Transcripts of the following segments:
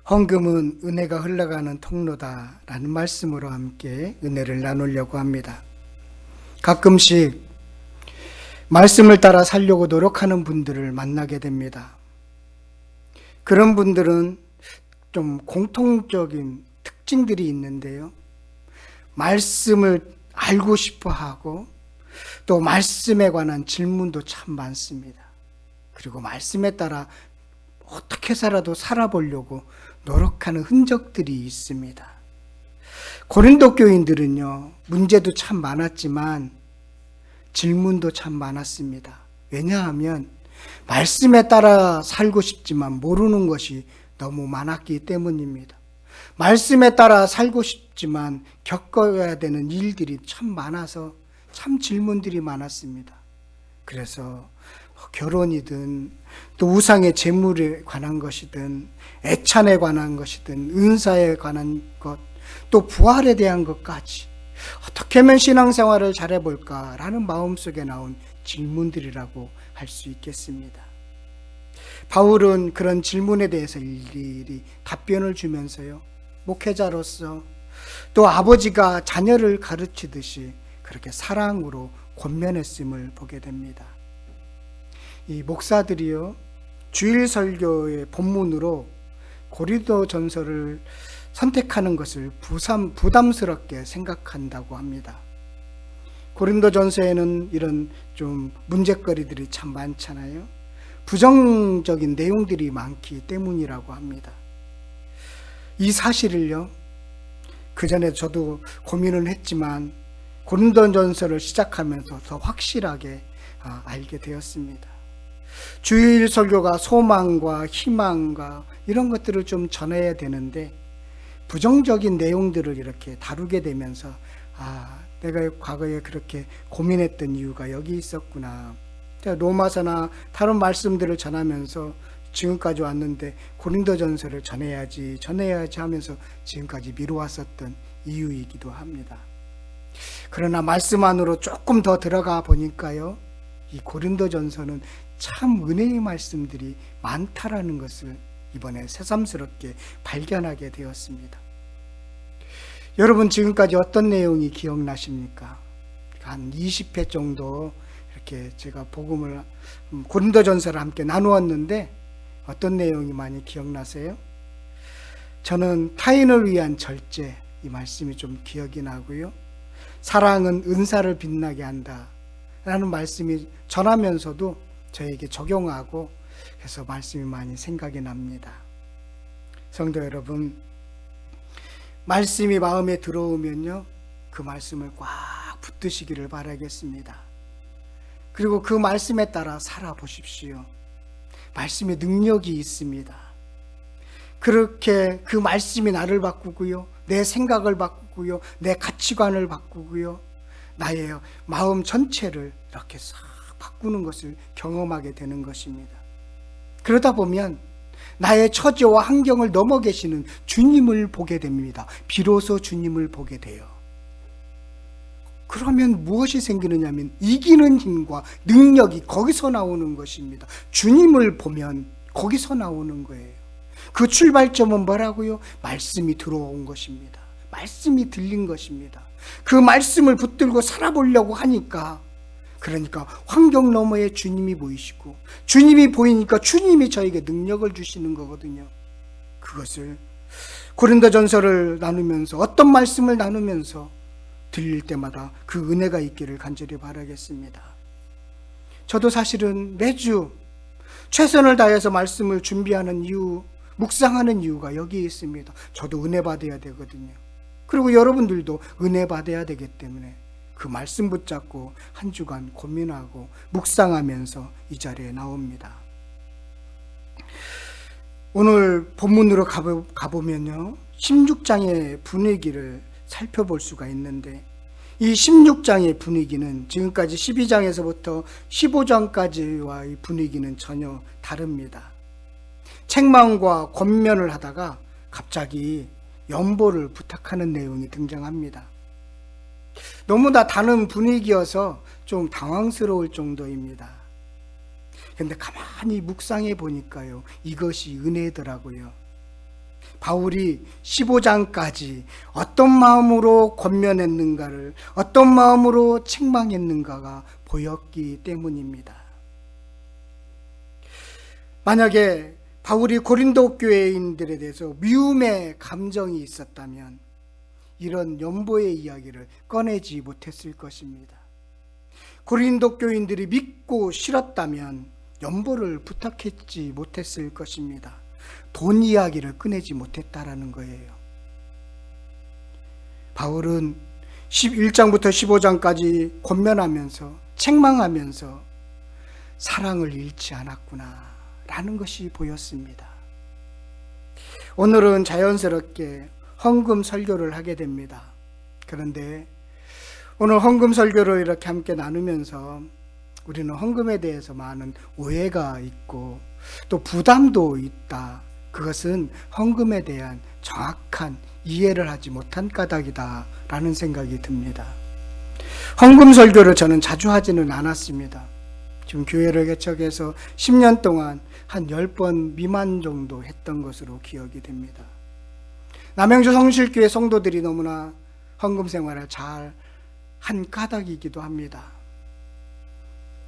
헌금은 은혜가 흘러가는 통로다라는 말씀으로 함께 은혜를 나누려고 합니다. 가끔씩 말씀을 따라 살려고 노력하는 분들을 만나게 됩니다. 그런 분들은 좀 공통적인 특징들이 있는데요. 말씀을 알고 싶어 하고 또 말씀에 관한 질문도 참 많습니다. 그리고 말씀에 따라 어떻게 살아도 살아보려고 노력하는 흔적들이 있습니다. 고린도 교인들은요, 문제도 참 많았지만 질문도 참 많았습니다. 왜냐하면 말씀에 따라 살고 싶지만 모르는 것이 너무 많았기 때문입니다. 말씀에 따라 살고 싶지만 겪어야 되는 일들이 참 많아서 참 질문들이 많았습니다. 그래서 결혼이든 또 우상의 재물에 관한 것이든 애찬에 관한 것이든 은사에 관한 것, 또 부활에 대한 것까지 어떻게 하면 신앙생활을 잘해볼까라는 마음속에 나온 질문들이라고 할 수 있겠습니다. 바울은 그런 질문에 대해서 일일이 답변을 주면서요, 목회자로서 또 아버지가 자녀를 가르치듯이 그렇게 사랑으로 권면했음을 보게 됩니다. 이 목사들이요, 주일 설교의 본문으로 고린도전서를 선택하는 것을 부담스럽게 생각한다고 합니다. 고린도전서에는 이런 좀 문제거리들이 참 많잖아요. 부정적인 내용들이 많기 때문이라고 합니다. 이 사실을요, 그 전에 저도 고민을 했지만 고린도전서를 시작하면서 더 확실하게 알게 되었습니다. 주일 설교가 소망과 희망과 이런 것들을 좀 전해야 되는데 부정적인 내용들을 이렇게 다루게 되면서 내가 과거에 그렇게 고민했던 이유가 여기 있었구나. 로마서나 다른 말씀들을 전하면서 지금까지 왔는데 고린도전서를 전해야지 하면서 지금까지 미루었었던 이유이기도 합니다. 그러나 말씀 안으로 조금 더 들어가 보니까요, 이 고린도전서는 참 은혜의 말씀들이 많다라는 것을 이번에 새삼스럽게 발견하게 되었습니다. 여러분, 지금까지 어떤 내용이 기억나십니까? 한 20회 정도 이렇게 제가 복음을 고린도전서를 함께 나누었는데 어떤 내용이 많이 기억나세요? 저는 타인을 위한 절제, 이 말씀이 좀 기억이 나고요. 사랑은 은사를 빛나게 한다 라는 말씀이 전하면서도 저에게 적용하고 해서 말씀이 많이 생각이 납니다. 성도 여러분, 말씀이 마음에 들어오면요, 그 말씀을 꽉 붙드시기를 바라겠습니다. 그리고 그 말씀에 따라 살아보십시오. 말씀에 능력이 있습니다. 그렇게 그 말씀이 나를 바꾸고요, 내 생각을 바꾸고요, 내 가치관을 바꾸고요, 나의 마음 전체를 이렇게 싹 바꾸는 것을 경험하게 되는 것입니다. 그러다 보면 나의 처지와 환경을 넘어 계시는 주님을 보게 됩니다. 비로소 주님을 보게 돼요. 그러면 무엇이 생기느냐 하면 이기는 힘과 능력이 거기서 나오는 것입니다. 주님을 보면 거기서 나오는 거예요. 그 출발점은 뭐라고요? 말씀이 들어온 것입니다. 말씀이 들린 것입니다. 그 말씀을 붙들고 살아보려고 하니까, 그러니까 환경 너머에 주님이 보이시고, 주님이 보이니까 주님이 저에게 능력을 주시는 거거든요. 그것을 고린도전서를 나누면서, 어떤 말씀을 나누면서 들릴 때마다 그 은혜가 있기를 간절히 바라겠습니다. 저도 사실은 매주 최선을 다해서 말씀을 준비하는 이유, 묵상하는 이유가 여기에 있습니다. 저도 은혜 받아야 되거든요. 그리고 여러분들도 은혜 받아야 되기 때문에 그 말씀 붙잡고 한 주간 고민하고 묵상하면서 이 자리에 나옵니다. 오늘 본문으로 가보면요, 16장의 분위기를 살펴볼 수가 있는데, 이 16장의 분위기는 지금까지 12장에서부터 15장까지와 이 분위기는 전혀 다릅니다. 책망과 권면을 하다가 갑자기 연보를 부탁하는 내용이 등장합니다. 너무나 다른 분위기여서 좀 당황스러울 정도입니다. 그런데 가만히 묵상해 보니까요, 이것이 은혜더라고요. 바울이 15장까지 어떤 마음으로 권면했는가를, 어떤 마음으로 책망했는가가 보였기 때문입니다. 만약에 바울이 고린도 교회인들에 대해서 미움의 감정이 있었다면 이런 연보의 이야기를 꺼내지 못했을 것입니다. 고린도 교인들이 믿고 싫었다면 연보를 부탁했지 못했을 것입니다. 돈 이야기를 꺼내지 못했다라는 거예요. 바울은 11장부터 15장까지 권면하면서 책망하면서 사랑을 잃지 않았구나 라는 것이 보였습니다. 오늘은 자연스럽게 헌금 설교를 하게 됩니다. 그런데 오늘 헌금 설교를 이렇게 함께 나누면서 우리는 헌금에 대해서 많은 오해가 있고 또 부담도 있다. 그것은 헌금에 대한 정확한 이해를 하지 못한 까닭이다 라는 생각이 듭니다. 헌금 설교를 저는 자주 하지는 않았습니다. 지금 교회를 개척해서 10년 동안 한 10번 미만 정도 했던 것으로 기억이 됩니다. 남양주 성실교회 성도들이 너무나 헌금 생활을 잘 한 까닭이기도 합니다.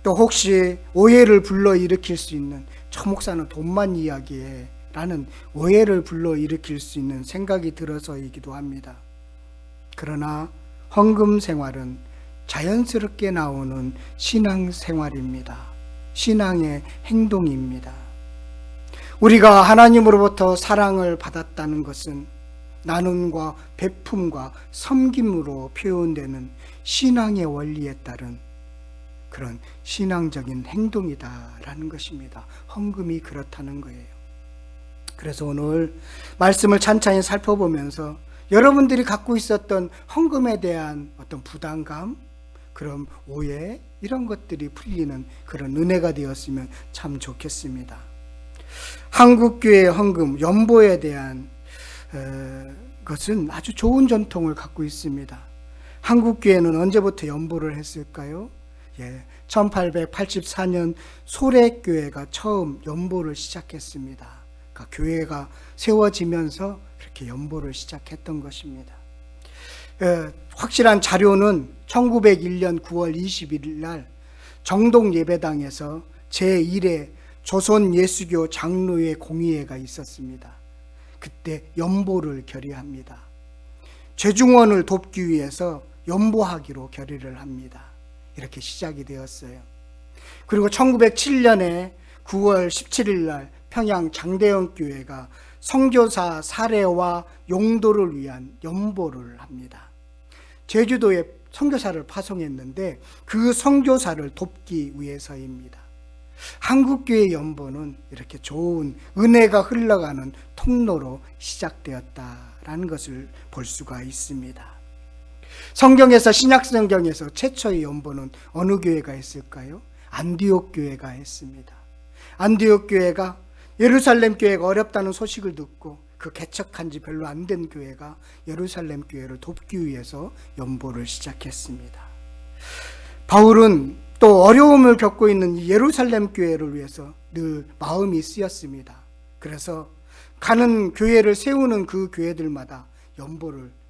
또 혹시 오해를 불러일으킬 수 있는 저 목사는 돈만 이야기해 라는 오해를 불러일으킬 수 있는 생각이 들어서이기도 합니다. 그러나 헌금 생활은 자연스럽게 나오는 신앙생활입니다. 신앙의 행동입니다. 우리가 하나님으로부터 사랑을 받았다는 것은 나눔과 베품과 섬김으로 표현되는 신앙의 원리에 따른 그런 신앙적인 행동이다라는 것입니다. 헌금이 그렇다는 거예요. 그래서 오늘 말씀을 찬찬히 살펴보면서 여러분들이 갖고 있었던 헌금에 대한 어떤 부담감, 그런 오해, 이런 것들이 풀리는 그런 은혜가 되었으면 참 좋겠습니다. 한국교회 헌금, 연보에 대한 것은 아주 좋은 전통을 갖고 있습니다. 한국교회는 언제부터 연보를 했을까요? 1884년 소래교회가 처음 연보를 시작했습니다. 그러니까 교회가 세워지면서 그렇게 연보를 시작했던 것입니다. 확실한 자료는 1901년 9월 21일 날 정동 예배당에서 제1회 조선 예수교 장로회 공의회가 있었습니다. 그때 연보를 결의합니다. 죄중원을 돕기 위해서 연보하기로 결의를 합니다. 이렇게 시작이 되었어요. 그리고 1907년에 9월 17일 날 평양 장대영 교회가 선교사 사례와 용도를 위한 연보를 합니다. 제주도에 선교사를 파송했는데 그 선교사를 돕기 위해서입니다. 한국교회 연보는 이렇게 좋은 은혜가 흘러가는 통로로 시작되었다라는 것을 볼 수가 있습니다. 성경에서, 신약 성경에서 최초의 연보는 어느 교회가 했을까요? 안디옥 교회가 했습니다. 안디옥 교회가 예루살렘 교회가 어렵다는 소식을 듣고 그 개척한 지 별로 안 된 교회가 예루살렘 교회를 돕기 위해서 연보를 시작했습니다. 바울은 또 어려움을 겪고 있는 이 예루살렘 교회를 위해서 늘 마음이 쓰였습니다. 그래서 가는 교회를 세우는 그 교회들마다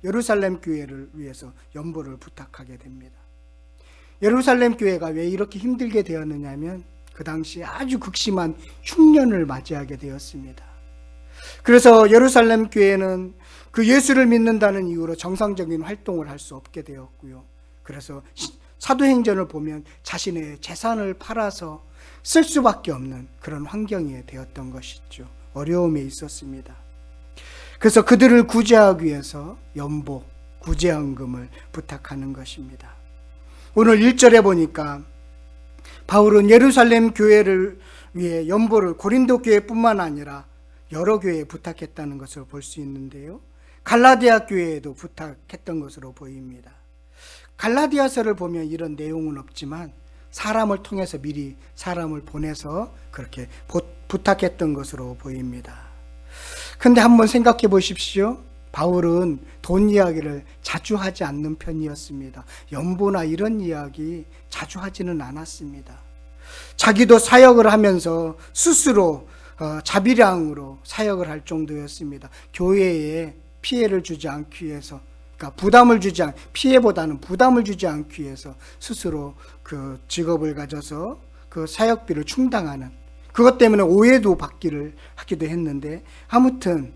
예루살렘 교회를 위해서 연보를 부탁하게 됩니다. 예루살렘 교회가 왜 이렇게 힘들게 되었느냐면 그 당시 아주 극심한 흉년을 맞이하게 되었습니다. 그래서 예루살렘 교회는 그 예수를 믿는다는 이유로 정상적인 활동을 할 수 없게 되었고요. 그래서 사도행전을 보면 자신의 재산을 팔아서 쓸 수밖에 없는 그런 환경이 되었던 것이죠. 어려움에 있었습니다. 그래서 그들을 구제하기 위해서 연보, 구제헌금을 부탁하는 것입니다. 오늘 1절에 보니까 바울은 예루살렘 교회를 위해 연보를 고린도 교회뿐만 아니라 여러 교회에 부탁했다는 것을 볼 수 있는데요. 갈라디아 교회에도 부탁했던 것으로 보입니다. 갈라디아서를 보면 이런 내용은 없지만 사람을 통해서 미리 사람을 보내서 그렇게 부탁했던 것으로 보입니다. 근데 한번 생각해 보십시오. 바울은 돈 이야기를 자주 하지 않는 편이었습니다. 연보나 이런 이야기 자주 하지는 않았습니다. 자기도 사역을 하면서 스스로 자비량으로 사역을 할 정도였습니다. 교회에 피해를 주지 않기 위해서, 그러니까 피해보다는 부담을 주지 않기 위해서 스스로 그 직업을 가져서 그 사역비를 충당하는, 그것 때문에 오해도 받기를 하기도 했는데, 아무튼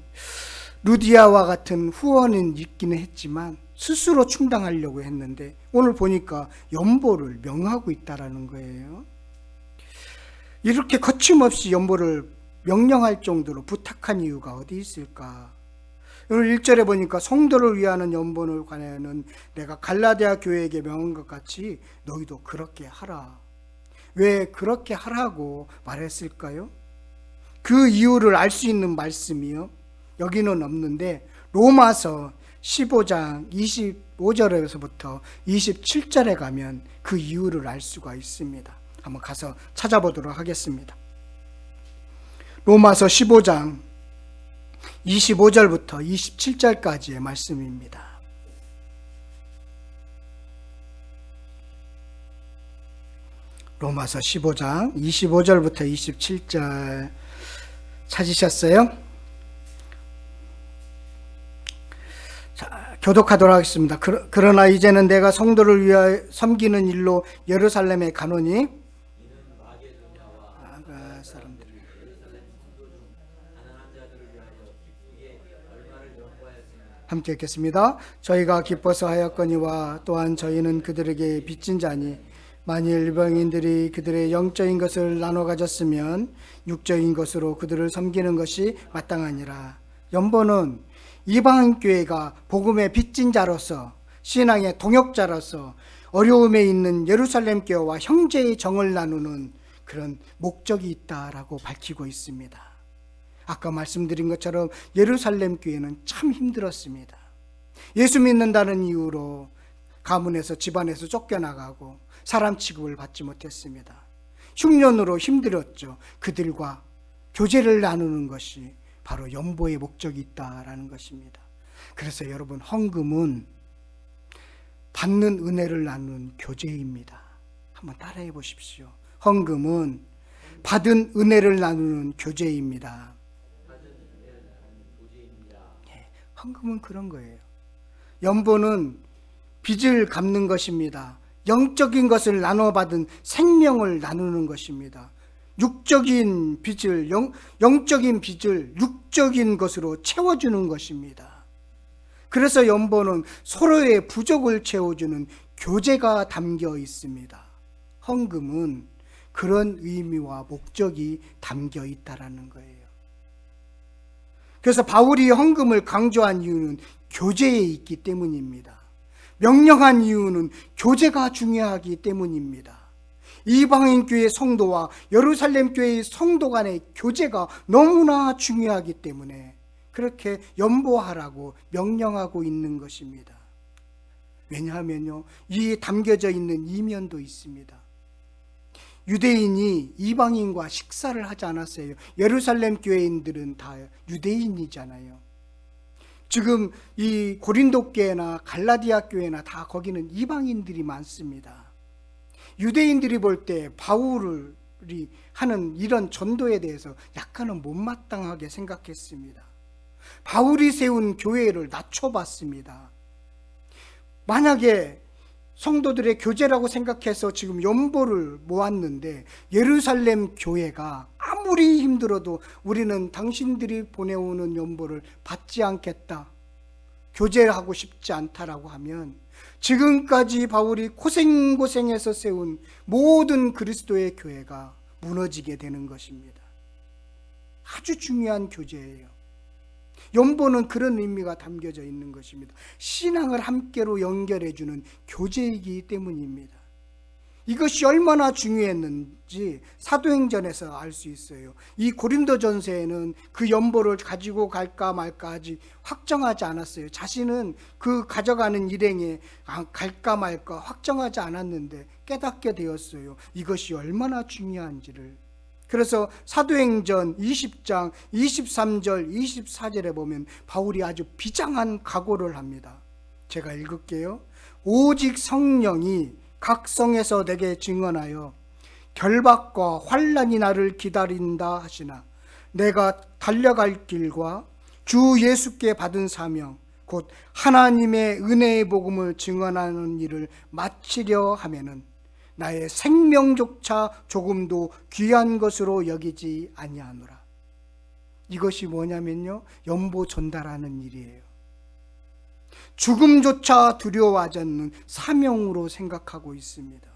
루디아와 같은 후원은 있기는 했지만 스스로 충당하려고 했는데, 오늘 보니까 연보를 명하고 있다라는 거예요. 이렇게 거침없이 연보를 명령할 정도로 부탁한 이유가 어디 있을까? 오늘 1절에 보니까 성도를 위하는 연본을 관하여는 내가 갈라디아 교회에게 명한 것 같이 너희도 그렇게 하라. 왜 그렇게 하라고 말했을까요? 그 이유를 알 수 있는 말씀이요, 여기는 없는데 로마서 15장 25절에서부터 27절에 가면 그 이유를 알 수가 있습니다. 한번 가서 찾아보도록 하겠습니다. 로마서 15장 25절부터 27절까지의 말씀입니다. 로마서 15장 25절부터 27절 찾으셨어요? 자, 교독하도록 하겠습니다. 그러나 이제는 내가 성도를 위하여 섬기는 일로 예루살렘에 가노니, 함께 읽겠습니다. 저희가 기뻐서 하였거니와 또한 저희는 그들에게 빚진 자니, 만일 이방인들이 그들의 영적인 것을 나눠 가졌으면 육적인 것으로 그들을 섬기는 것이 마땅하니라. 연보는 이방인 교회가 복음의 빚진 자로서, 신앙의 동역자로서 어려움에 있는 예루살렘 교회와 형제의 정을 나누는 그런 목적이 있다라고 밝히고 있습니다. 아까 말씀드린 것처럼 예루살렘 교회는 참 힘들었습니다. 예수 믿는다는 이유로 가문에서, 집안에서 쫓겨나가고 사람 취급을 받지 못했습니다. 흉년으로 힘들었죠. 그들과 교제를 나누는 것이 바로 연보의 목적이 있다라는 것입니다. 그래서 여러분, 헌금은 받는 은혜를 나누는 교제입니다. 한번 따라해 보십시오. 헌금은 받은 은혜를 나누는 교제입니다. 헌금은 그런 거예요. 연보는 빚을 갚는 것입니다. 영적인 것을 나눠받은 생명을 나누는 것입니다. 육적인 빚을, 영적인 빚을 육적인 것으로 채워주는 것입니다. 그래서 연보는 서로의 부족을 채워주는 교제가 담겨 있습니다. 헌금은 그런 의미와 목적이 담겨 있다라는 거예요. 그래서 바울이 헌금을 강조한 이유는 교제에 있기 때문입니다. 명령한 이유는 교제가 중요하기 때문입니다. 이방인 교회 성도와 예루살렘 교회의 성도 간의 교제가 너무나 중요하기 때문에 그렇게 연보하라고 명령하고 있는 것입니다. 왜냐하면요, 이 담겨져 있는 이면도 있습니다. 유대인이 이방인과 식사를 하지 않았어요. 예루살렘 교회인들은 다 유대인이잖아요. 지금 이 고린도 교회나 갈라디아 교회나 다 거기는 이방인들이 많습니다. 유대인들이 볼 때 바울이 하는 이런 전도에 대해서 약간은 못마땅하게 생각했습니다. 바울이 세운 교회를 낮춰봤습니다. 만약에 성도들의 교제라고 생각해서 지금 연보를 모았는데 예루살렘 교회가 아무리 힘들어도 우리는 당신들이 보내오는 연보를 받지 않겠다, 교제하고 싶지 않다라고 하면 지금까지 바울이 고생고생해서 세운 모든 그리스도의 교회가 무너지게 되는 것입니다. 아주 중요한 교제예요. 연보는 그런 의미가 담겨져 있는 것입니다. 신앙을 함께로 연결해주는 교제이기 때문입니다. 이것이 얼마나 중요했는지 사도행전에서 알 수 있어요. 이 고린도전서에는 그 연보를 가지고 갈까 말까 아직 확정하지 않았어요. 자신은 그 가져가는 일행에 갈까 말까 확정하지 않았는데 깨닫게 되었어요. 이것이 얼마나 중요한지를. 그래서 사도행전 20장 23절 24절에 보면 바울이 아주 비장한 각오를 합니다. 제가 읽을게요. 오직 성령이 각 성에서 내게 증언하여 결박과 환난이 나를 기다린다 하시나 내가 달려갈 길과 주 예수께 받은 사명, 곧 하나님의 은혜의 복음을 증언하는 일을 마치려 하면은 나의 생명조차 조금도 귀한 것으로 여기지 아니하노라. 이것이 뭐냐면요, 연보 전달하는 일이에요. 죽음조차 두려워하지 않는 사명으로 생각하고 있습니다.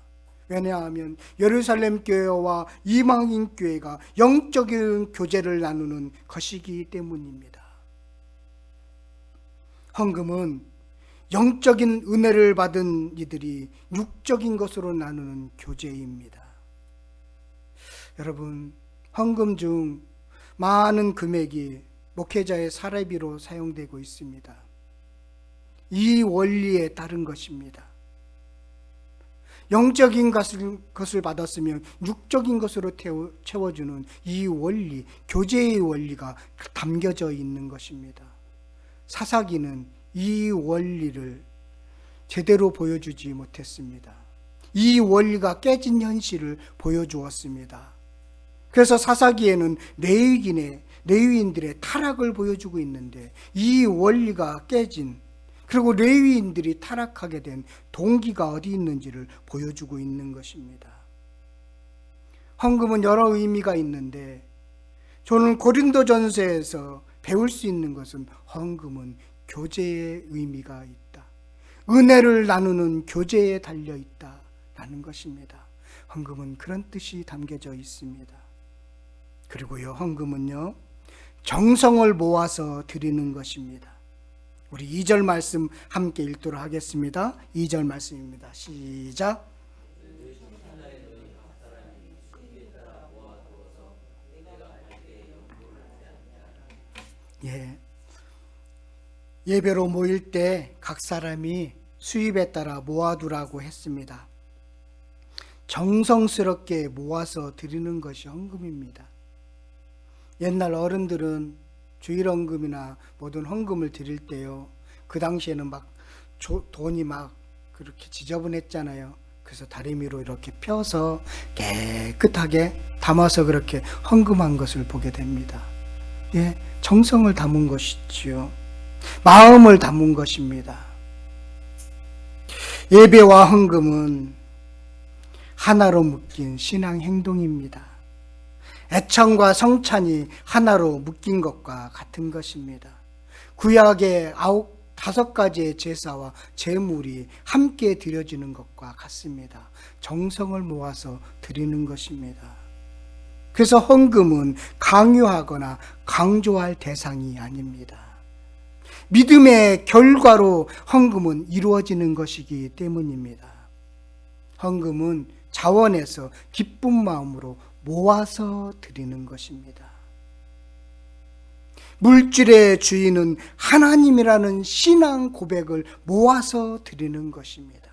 왜냐하면 예루살렘 교회와 이방인 교회가 영적인 교제를 나누는 것이기 때문입니다. 헌금은 영적인 은혜를 받은 이들이 육적인 것으로 나누는 교제입니다. 여러분, 헌금 중 많은 금액이 목회자의 사례비로 사용되고 있습니다. 이 원리에 따른 것입니다. 영적인 것을 받았으면 육적인 것으로 채워주는 이 원리, 교제의 원리가 담겨져 있는 것입니다. 사사기는 이 원리를 제대로 보여주지 못했습니다. 이 원리가 깨진 현실을 보여주었습니다. 그래서 사사기에는 레위인들의 타락을 보여주고 있는데, 이 원리가 깨진, 그리고 레위인들이 타락하게 된 동기가 어디 있는지를 보여주고 있는 것입니다. 헌금은 여러 의미가 있는데, 저는 고린도전서에서 배울 수 있는 것은 헌금은 교제의 의미가 있다. 은혜를 나누는 교제에 달려 있다라는 것입니다. 헌금은 그런 뜻이 담겨져 있습니다. 그리고요, 헌금은요, 정성을 모아서 드리는 것입니다. 우리 2절 말씀 함께 읽도록 하겠습니다. 2절 말씀입니다. 시작. 예배로 모일 때 각 사람이 수입에 따라 모아두라고 했습니다. 정성스럽게 모아서 드리는 것이 헌금입니다. 옛날 어른들은 주일헌금이나 모든 헌금을 드릴 때요, 그 당시에는 막 돈이 막 그렇게 지저분했잖아요. 그래서 다리미로 이렇게 펴서 깨끗하게 담아서 그렇게 헌금한 것을 보게 됩니다. 정성을 담은 것이지요. 마음을 담은 것입니다. 예배와 헌금은 하나로 묶인 신앙 행동입니다. 애청과 성찬이 하나로 묶인 것과 같은 것입니다. 구약의 5가지의 제사와 제물이 함께 드려지는 것과 같습니다. 정성을 모아서 드리는 것입니다. 그래서 헌금은 강요하거나 강조할 대상이 아닙니다. 믿음의 결과로 헌금은 이루어지는 것이기 때문입니다. 헌금은 자원에서 기쁜 마음으로 모아서 드리는 것입니다. 물질의 주인은 하나님이라는 신앙 고백을 모아서 드리는 것입니다.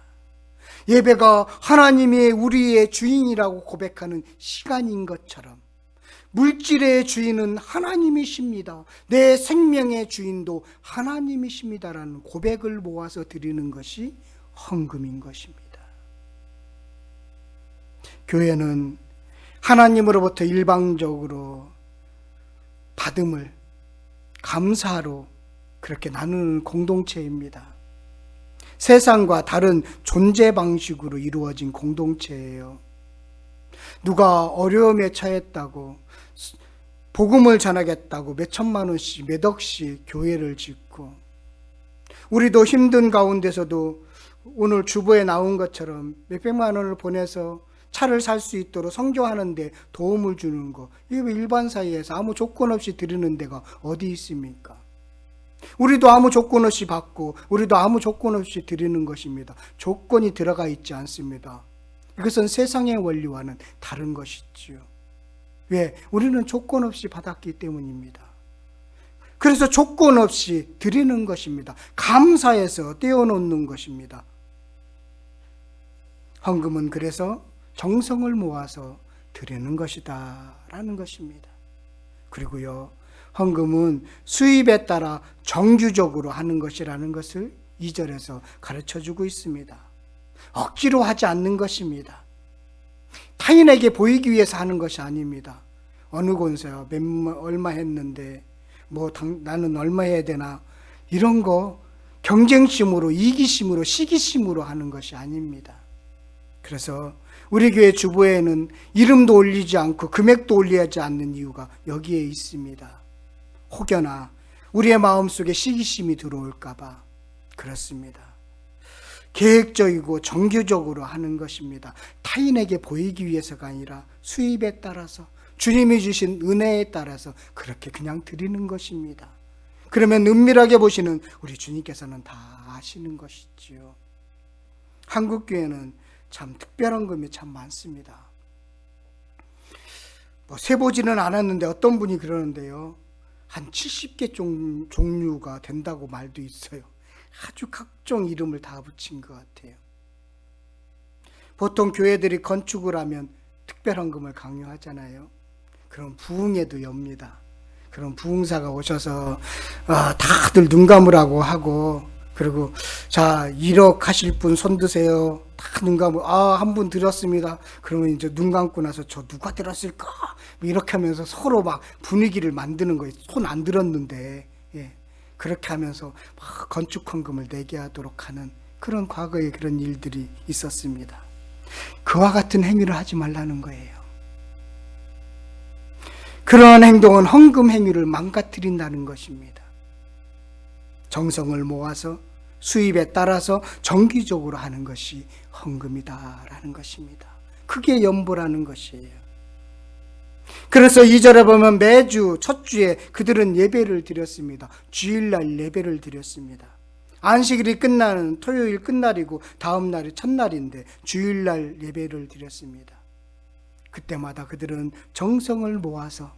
예배가 하나님이 우리의 주인이라고 고백하는 시간인 것처럼 물질의 주인은 하나님이십니다. 내 생명의 주인도 하나님이십니다라는 고백을 모아서 드리는 것이 헌금인 것입니다. 교회는 하나님으로부터 일방적으로 받음을 감사로 그렇게 나누는 공동체입니다. 세상과 다른 존재 방식으로 이루어진 공동체예요. 누가 어려움에 처했다고 복음을 전하겠다고 몇 천만 원씩 몇 억씩 교회를 짓고, 우리도 힘든 가운데서도 오늘 주보에 나온 것처럼 몇백만 원을 보내서 차를 살 수 있도록 성교하는데 도움을 주는 거, 이게 일반 사회에서 아무 조건 없이 드리는 데가 어디 있습니까? 우리도 아무 조건 없이 받고 우리도 아무 조건 없이 드리는 것입니다. 조건이 들어가 있지 않습니다. 이것은 세상의 원리와는 다른 것이지요. 왜? 우리는 조건 없이 받았기 때문입니다. 그래서 조건 없이 드리는 것입니다. 감사해서 떼어놓는 것입니다. 헌금은 그래서 정성을 모아서 드리는 것이다 라는 것입니다. 그리고요, 헌금은 수입에 따라 정규적으로 하는 것이라는 것을 2절에서 가르쳐주고 있습니다. 억지로 하지 않는 것입니다. 타인에게 보이기 위해서 하는 것이 아닙니다. 어느 곳에서 얼마 했는데 나는 얼마 해야 되나, 이런 거 경쟁심으로, 이기심으로, 시기심으로 하는 것이 아닙니다. 그래서 우리 교회 주보에는 이름도 올리지 않고 금액도 올리지 않는 이유가 여기에 있습니다. 혹여나 우리의 마음속에 시기심이 들어올까 봐 그렇습니다. 계획적이고 정규적으로 하는 것입니다. 타인에게 보이기 위해서가 아니라 수입에 따라서, 주님이 주신 은혜에 따라서 그렇게 그냥 드리는 것입니다. 그러면 은밀하게 보시는 우리 주님께서는 다 아시는 것이지요. 한국 교회는 참 특별한 금이 참 많습니다. 세보지는 않았는데 어떤 분이 그러는데요, 한 70개 종류가 된다고 말도 있어요. 아주 각종 이름을 다 붙인 것 같아요. 보통 교회들이 건축을 하면 특별한 금을 강요하잖아요. 그럼 부흥에도 엽니다. 그럼 부흥사가 오셔서 다들 눈 감으라고 하고, 그리고 자 1억 하실 분 손 드세요. 다 눈 감고, 한 분 들었습니다. 그러면 이제 눈 감고 나서 저 누가 들었을까? 이렇게 하면서 서로 막 분위기를 만드는 거예요. 손 안 들었는데. 예. 그렇게 하면서 막 건축 헌금을 내게 하도록 하는 그런 과거에 그런 일들이 있었습니다. 그와 같은 행위를 하지 말라는 거예요. 그런 행동은 헌금 행위를 망가뜨린다는 것입니다. 정성을 모아서 수입에 따라서 정기적으로 하는 것이 헌금이다라는 것입니다. 그게 연보라는 것이에요. 그래서 2절에 보면 매주 첫 주에 그들은 예배를 드렸습니다. 주일날 예배를 드렸습니다. 안식일이 끝나는 토요일 끝날이고 다음 날이 첫날인데 주일날 예배를 드렸습니다. 그때마다 그들은 정성을 모아서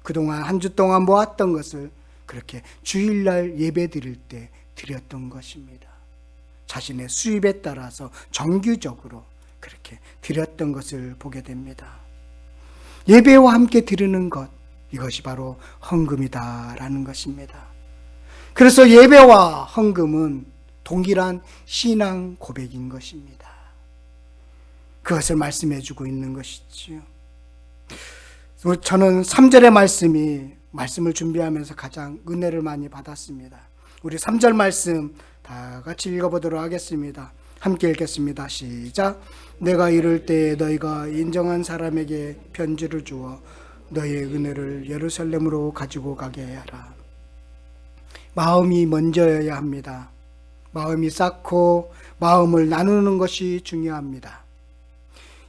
그동안 한 주 동안 모았던 것을 그렇게 주일날 예배 드릴 때 드렸던 것입니다. 자신의 수입에 따라서 정규적으로 그렇게 드렸던 것을 보게 됩니다. 예배와 함께 드리는 것, 이것이 바로 헌금이다라는 것입니다. 그래서 예배와 헌금은 동일한 신앙 고백인 것입니다. 그것을 말씀해 주고 있는 것이지요. 저는 3절의 말씀을 준비하면서 가장 은혜를 많이 받았습니다. 우리 3절 말씀 다 같이 읽어보도록 하겠습니다. 함께 읽겠습니다. 시작. 내가 이를 때 너희가 인정한 사람에게 편지를 주어 너희의 은혜를 예루살렘으로 가지고 가게 하라. 마음이 먼저여야 합니다. 마음이 쌓고 마음을 나누는 것이 중요합니다.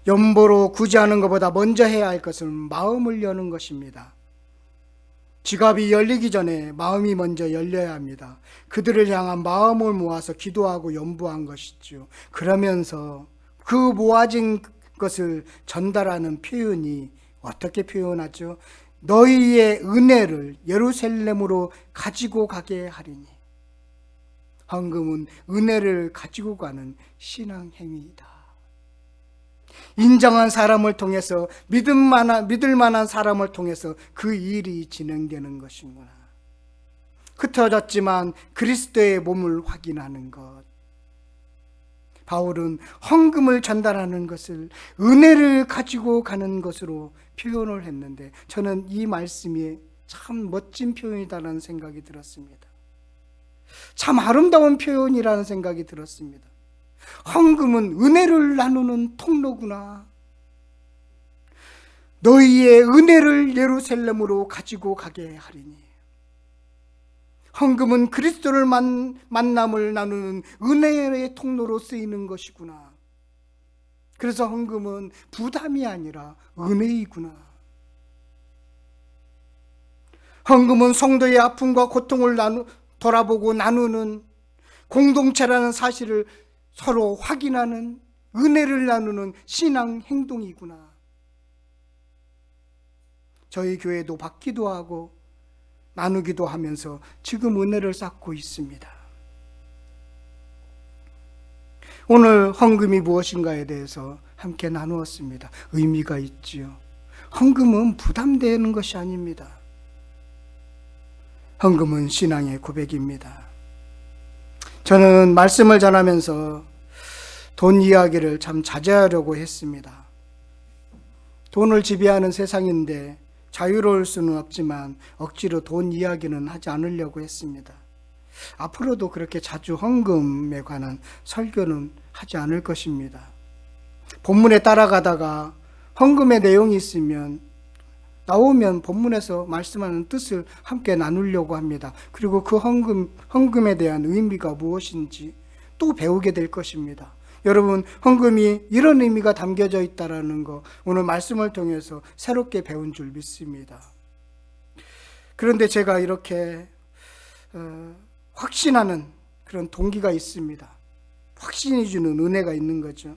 연보로 구제하는 것보다 먼저 해야 할 것은 마음을 여는 것입니다. 지갑이 열리기 전에 마음이 먼저 열려야 합니다. 그들을 향한 마음을 모아서 기도하고 연보한 것이죠. 그러면서 그 모아진 것을 전달하는 표현이 어떻게 표현하죠? 너희의 은혜를 예루살렘으로 가지고 가게 하리니. 헌금은 은혜를 가지고 가는 신앙 행위이다. 인정한 사람을 통해서, 믿을 만한 사람을 통해서 그 일이 진행되는 것이구나. 흩어졌지만 그리스도의 몸을 확인하는 것. 바울은 헌금을 전달하는 것을 은혜를 가지고 가는 것으로 표현을 했는데, 저는 이 말씀이 참 멋진 표현이다라는 생각이 들었습니다. 참 아름다운 표현이라는 생각이 들었습니다. 헌금은 은혜를 나누는 통로구나. 너희의 은혜를 예루살렘으로 가지고 가게 하리니. 헌금은 그리스도를 만남을 나누는 은혜의 통로로 쓰이는 것이구나. 그래서 헌금은 부담이 아니라 은혜이구나. 헌금은 성도의 아픔과 고통을 돌아보고 나누는 공동체라는 사실을 서로 확인하는, 은혜를 나누는 신앙 행동이구나. 저희 교회도 받기도 하고 나누기도 하면서 지금 은혜를 쌓고 있습니다. 오늘 헌금이 무엇인가에 대해서 함께 나누었습니다. 의미가 있지요. 헌금은 부담되는 것이 아닙니다. 헌금은 신앙의 고백입니다. 저는 말씀을 전하면서 돈 이야기를 참 자제하려고 했습니다. 돈을 지배하는 세상인데 자유로울 수는 없지만 억지로 돈 이야기는 하지 않으려고 했습니다. 앞으로도 그렇게 자주 헌금에 관한 설교는 하지 않을 것입니다. 본문에 따라가다가 헌금의 내용이 있으면 나오면 본문에서 말씀하는 뜻을 함께 나누려고 합니다. 그리고 그 헌금에 대한 의미가 무엇인지 또 배우게 될 것입니다. 여러분, 헌금이 이런 의미가 담겨져 있다는 거 오늘 말씀을 통해서 새롭게 배운 줄 믿습니다. 그런데 제가 이렇게 확신하는 그런 동기가 있습니다. 확신이 주는 은혜가 있는 거죠.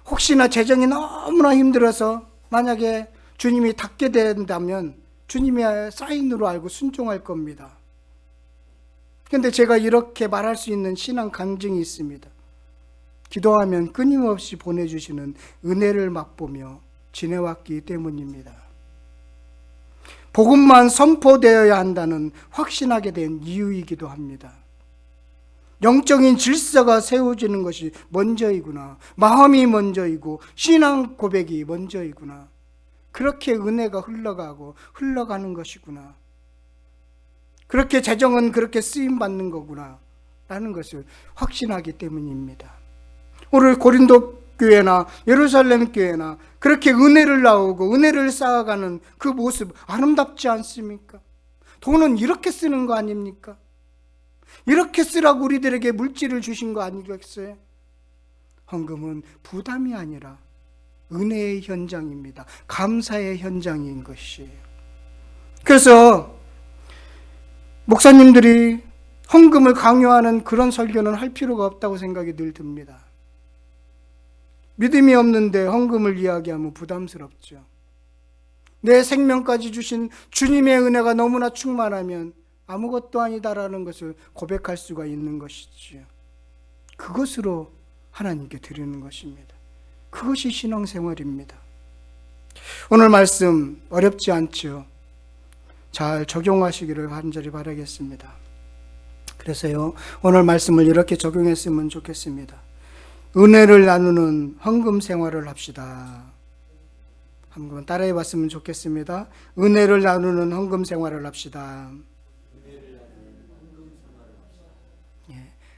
혹시나 재정이 너무나 힘들어서 만약에 주님이 닫게 된다면 주님의 사인으로 알고 순종할 겁니다. 그런데 제가 이렇게 말할 수 있는 신앙 간증이 있습니다. 기도하면 끊임없이 보내주시는 은혜를 맛보며 지내왔기 때문입니다. 복음만 선포되어야 한다는 확신하게 된 이유이기도 합니다. 영적인 질서가 세워지는 것이 먼저이구나. 마음이 먼저이고 신앙 고백이 먼저이구나. 그렇게 은혜가 흘러가는 것이구나. 그렇게 재정은 그렇게 쓰임받는 거구나 라는 것을 확신하기 때문입니다. 오늘 고린도 교회나 예루살렘 교회나 그렇게 은혜를 나오고 은혜를 쌓아가는 그 모습 아름답지 않습니까? 돈은 이렇게 쓰는 거 아닙니까? 이렇게 쓰라고 우리들에게 물질을 주신 거 아니겠어요? 헌금은 부담이 아니라 은혜의 현장입니다. 감사의 현장인 것이에요. 그래서 목사님들이 헌금을 강요하는 그런 설교는 할 필요가 없다고 생각이 늘 듭니다. 믿음이 없는데 헌금을 이야기하면 부담스럽죠. 내 생명까지 주신 주님의 은혜가 너무나 충만하면 아무것도 아니다라는 것을 고백할 수가 있는 것이지요. 그것으로 하나님께 드리는 것입니다. 그것이 신앙생활입니다. 오늘 말씀 어렵지 않죠. 잘 적용하시기를 간절히 바라겠습니다. 그래서요, 오늘 말씀을 이렇게 적용했으면 좋겠습니다. 은혜를 나누는 헌금 생활을 합시다. 한번 따라해 봤으면 좋겠습니다. 은혜를 나누는 헌금 생활을 합시다.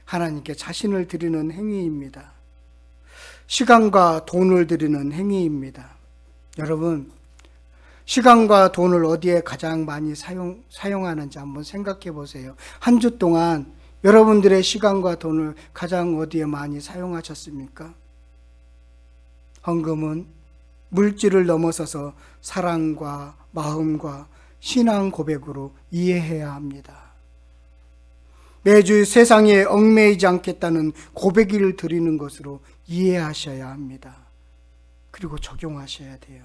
하나님께 자신을 드리는 행위입니다. 시간과 돈을 드리는 행위입니다. 여러분, 시간과 돈을 어디에 가장 많이 사용하는지 한번 생각해 보세요. 한 주 동안 여러분들의 시간과 돈을 가장 어디에 많이 사용하셨습니까? 헌금은 물질을 넘어서서 사랑과 마음과 신앙 고백으로 이해해야 합니다. 매주 세상에 얽매이지 않겠다는 고백을 드리는 것으로 이해하셔야 합니다. 그리고 적용하셔야 돼요.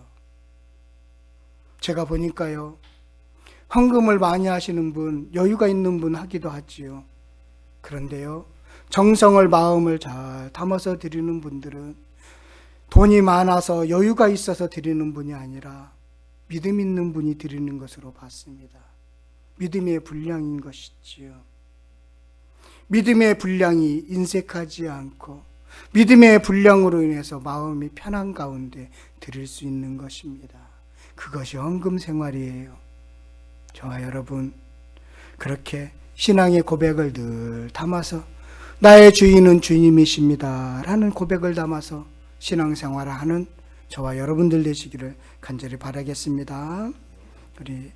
제가 보니까요, 헌금을 많이 하시는 분, 여유가 있는 분 하기도 하지요. 그런데요, 정성을 마음을 잘 담아서 드리는 분들은 돈이 많아서 여유가 있어서 드리는 분이 아니라 믿음 있는 분이 드리는 것으로 봤습니다. 믿음의 분량인 것이지요. 믿음의 분량이 인색하지 않고 믿음의 분량으로 인해서 마음이 편한 가운데 드릴 수 있는 것입니다. 그것이 헌금 생활이에요. 저와 여러분, 그렇게 신앙의 고백을 늘 담아서 나의 주인은 주님이십니다 라는 고백을 담아서 신앙생활을 하는 저와 여러분들 되시기를 간절히 바라겠습니다. 우리